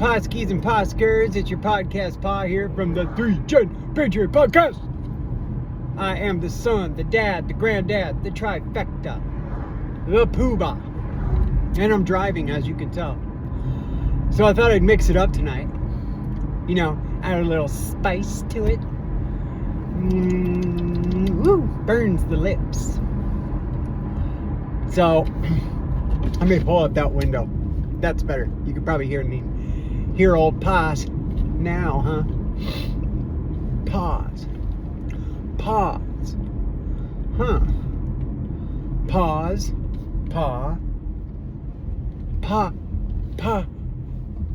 Podskis and Poskers, it's your podcast Pa here from the 3Gen Patriot Podcast. I am the son, the dad, the granddad, the trifecta, the poobah. And I'm driving, as you can tell. So I thought I'd mix it up tonight. You know, add a little spice to it. Woo, burns the lips. So, I'm going to pull up that window. That's better. You can probably hear old Paz now, huh? Pause. Huh. Pause.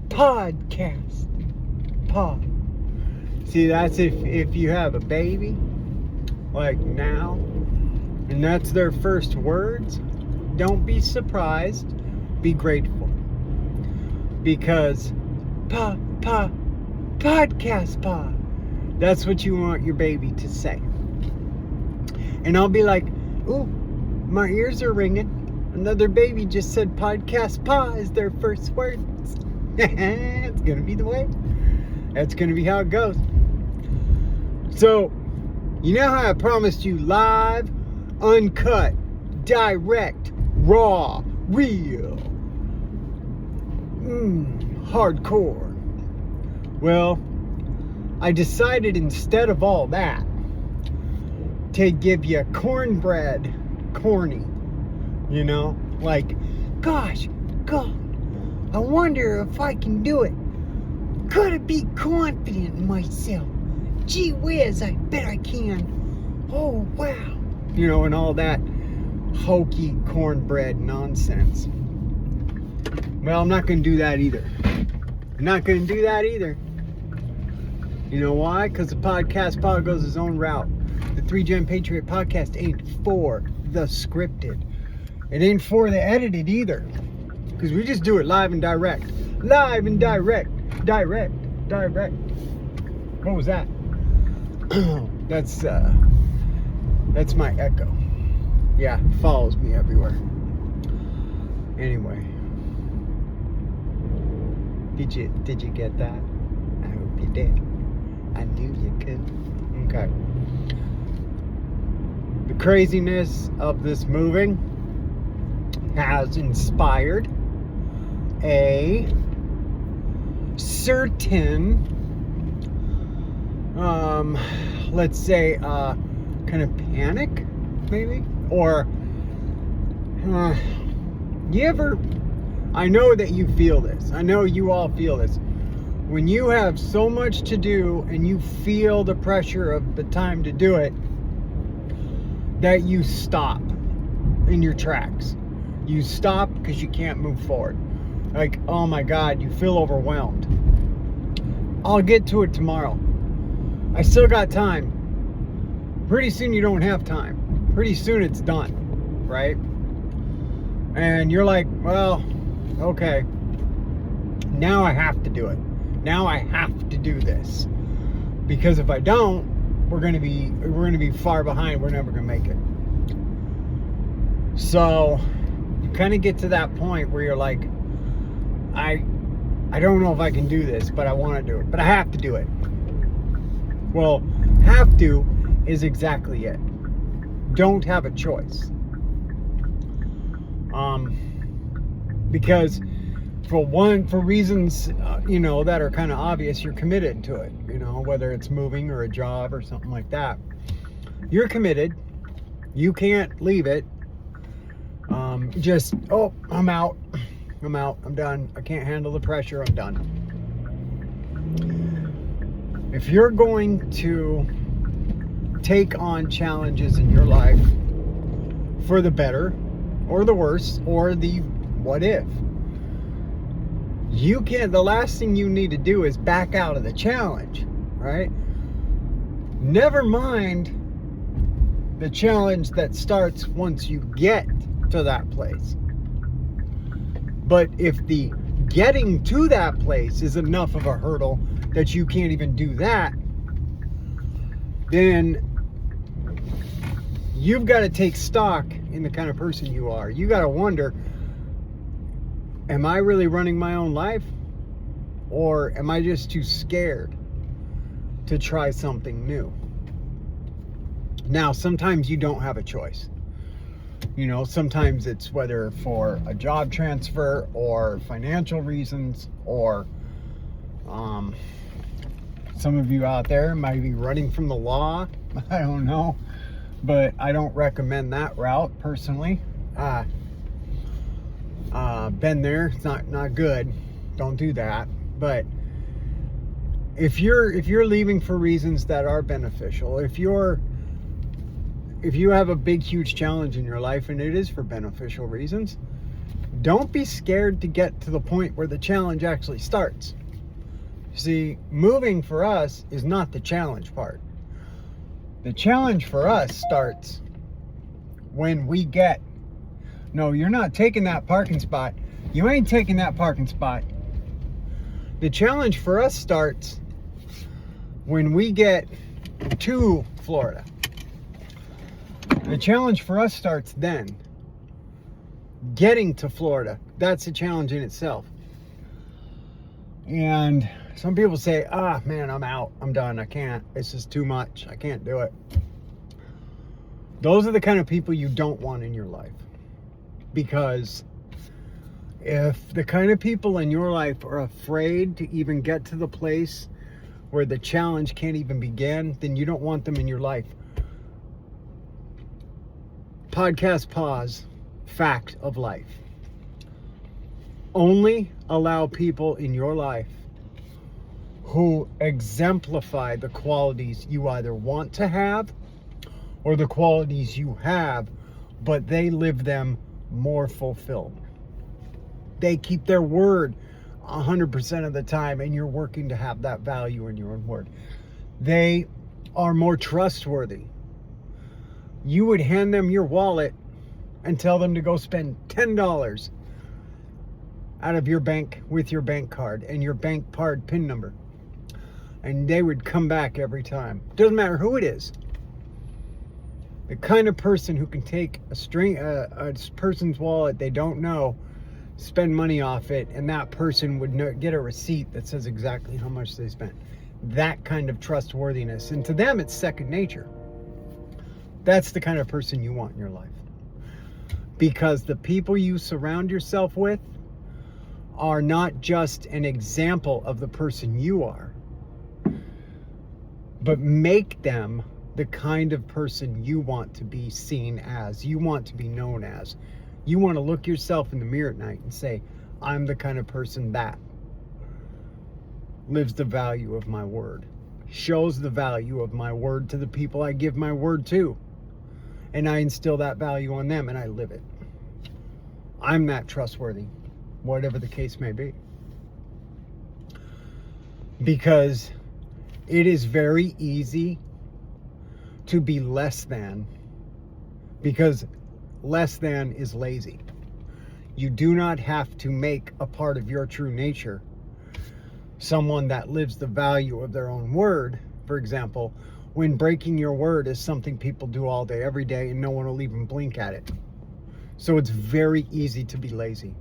Podcast. Pa. See, that's if you have a baby, like now, and that's their first words, don't be surprised, be grateful. Because podcast pa. That's what you want your baby to say. And I'll be like, ooh, my ears are ringing. Another baby just said podcast pa is their first words. It's gonna be the way. That's gonna be how it goes. So, you know how I promised you live, uncut, direct, raw, real, hardcore. Well, I decided instead of all that to give you cornbread corny. You know, like, gosh, God, I wonder if I can do it. Gotta be confident in myself. Gee whiz, I bet I can. Oh, wow. You know, and all that hokey cornbread nonsense. Well, I'm not going to do that either. You know why? Because the podcast pod goes its own route. The 3Gen Patriot Podcast ain't for the scripted. It ain't for the edited either. Because we just do it live and direct. Live and direct. Direct. What was that? That's my echo. Yeah, it follows me everywhere. Anyway. Did you get that? I hope you did. I knew you could. Okay. The craziness of this moving has inspired a certain let's say kind of panic, maybe, or I know that you feel this. I know you all feel this. When you have so much to do and you feel the pressure of the time to do it, that you stop in your tracks. You stop because you can't move forward. Like, oh my God, you feel overwhelmed. I'll get to it tomorrow. I still got time. Pretty soon you don't have time. Pretty soon it's done, right? And you're like, well, okay, now I have to do it. Now I have to do this. Because if I don't, we're gonna be far behind. We're never gonna make it. So you kind of get to that point where you're like, I don't know if I can do this, but I want to do it. But I have to do it. Well, have to is exactly it. Don't have a choice. Because for reasons, that are kind of obvious, you're committed to it, whether it's moving or a job or something like that. You're committed. You can't leave it. I'm out. I'm done. I can't handle the pressure. I'm done. If you're going to take on challenges in your life for the better or the worse or the what if, the last thing you need to do is back out of the challenge, right? Never mind the challenge that starts once you get to that place. But if the getting to that place is enough of a hurdle that you can't even do that, then you've got to take stock in the kind of person you are. You got to wonder, am I really running my own life? Or am I just too scared to try something new? Now, sometimes you don't have a choice. You know, sometimes it's whether for a job transfer or financial reasons, or some of you out there might be running from the law. I don't know, but I don't recommend that route personally. Been there, it's not good. Don't do that. But if you're leaving for reasons that are beneficial, if you have a big, huge challenge in your life and it is for beneficial reasons, don't be scared to get to the point where the challenge actually starts. See, moving for us is not the challenge part. The challenge for us starts when we get, no, you're not taking that parking spot. You ain't taking that parking spot. The challenge for us starts when we get to Florida. The challenge for us starts then. Getting to Florida, that's a challenge in itself. And some people say, man, I'm out. I'm done. I can't. It's just too much. I can't do it. Those are the kind of people you don't want in your life. Because if the kind of people in your life are afraid to even get to the place where the challenge can't even begin, then you don't want them in your life. Podcast pause. Fact of life. Only allow people in your life who exemplify the qualities you either want to have or the qualities you have, but they live them more fulfilled. They keep their word 100% of the time, and you're working to have that value in your own word. They are more trustworthy. You would hand them your wallet and tell them to go spend $10 out of your bank with your bank card and your bank card PIN number. And they would come back every time. Doesn't matter who it is. The kind of person who can take a person's wallet they don't know, spend money off it, and that person would get a receipt that says exactly how much they spent. That kind of trustworthiness. And to them, it's second nature. That's the kind of person you want in your life. Because the people you surround yourself with are not just an example of the person you are, but make them the kind of person you want to be seen as, you want to be known as. You want to look yourself in the mirror at night and say, I'm the kind of person that lives the value of my word, shows the value of my word to the people I give my word to. And I instill that value on them and I live it. I'm that trustworthy, whatever the case may be. Because it is very easy to be less than, because less than is lazy. You do not have to make a part of your true nature someone that lives the value of their own word. For example, when breaking your word is something people do all day, every day, and no one will even blink at it. So it's very easy to be lazy.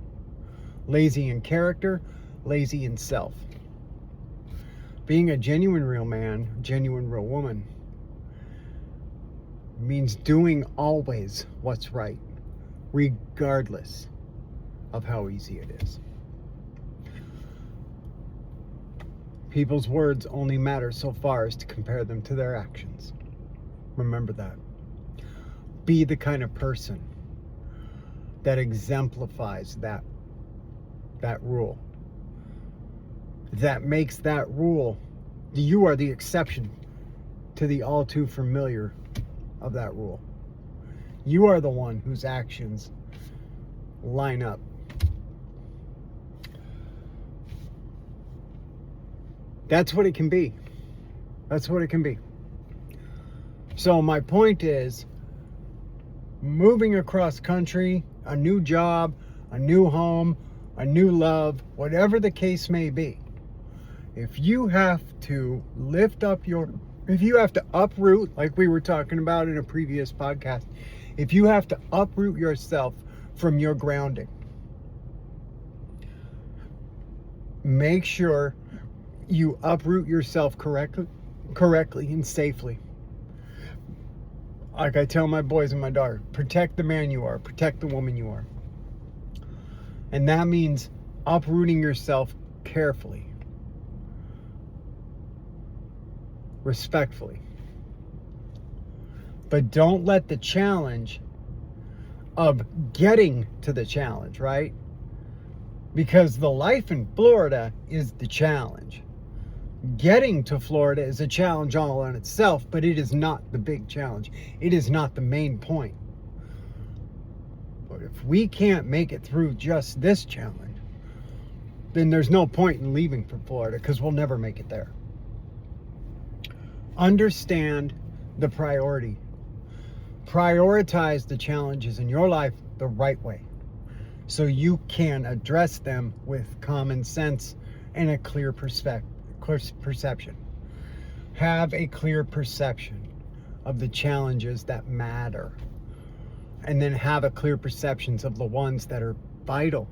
Lazy in character, lazy in self. Being a genuine real man, genuine real woman, means doing always what's right, regardless of how easy it is. People's words only matter so far as to compare them to their actions. Remember that. Be the kind of person that exemplifies that rule. That makes that rule, you are the exception to the all too familiar of that rule. You are the one whose actions line up. That's what it can be. That's what it can be. So my point is, moving across country, a new job, a new home, a new love, whatever the case may be, if you have to if you have to uproot, like we were talking about in a previous podcast, if you have to uproot yourself from your grounding, make sure you uproot yourself correctly and safely. Like I tell my boys and my daughter, protect the man you are, protect the woman you are. And that means uprooting yourself carefully, respectfully. But don't let the challenge of getting to the challenge, right? Because the life in Florida is the challenge. Getting to Florida is a challenge all on itself, but it is not the big challenge. It is not the main point. But if we can't make it through just this challenge, then there's no point in leaving for Florida, because we'll never make it there. Understand the priority. Prioritize the challenges in your life the right way, so you can address them with common sense and a clear perception. Have a clear perception of the challenges that matter, and then have a clear perceptions of the ones that are vital.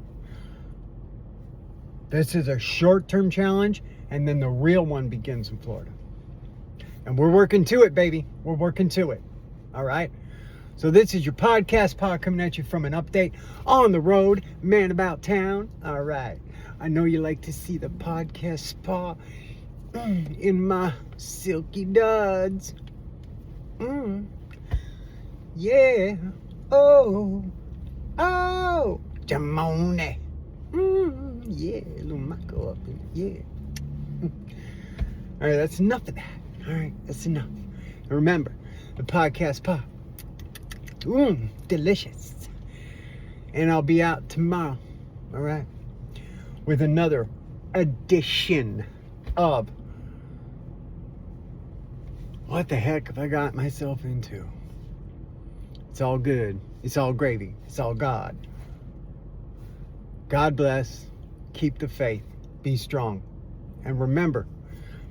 This is a short-term challenge, and then the real one begins in Florida. And we're working to it, baby. We're working to it. All right? So this is your podcast pod coming at you from an update on the road, man about town. All right. I know you like to see the podcast spa in my silky duds. Yeah. Oh. Jamone. Yeah. Little Michael up in it. Yeah. All right. That's enough of that. All right. That's enough. And remember, the podcast pod. Delicious. And I'll be out tomorrow, all right, with another edition of what the heck have I got myself into? It's all good. It's all gravy. It's all God. God bless. Keep the faith. Be strong. And remember,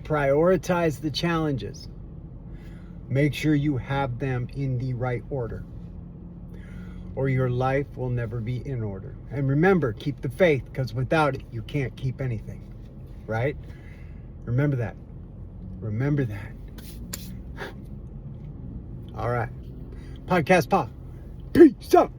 prioritize the challenges. Make sure you have them in the right order, or your life will never be in order. And remember, keep the faith, because without it, you can't keep anything. Right? Remember that. Remember that. All right. Podcast Pa. Peace out.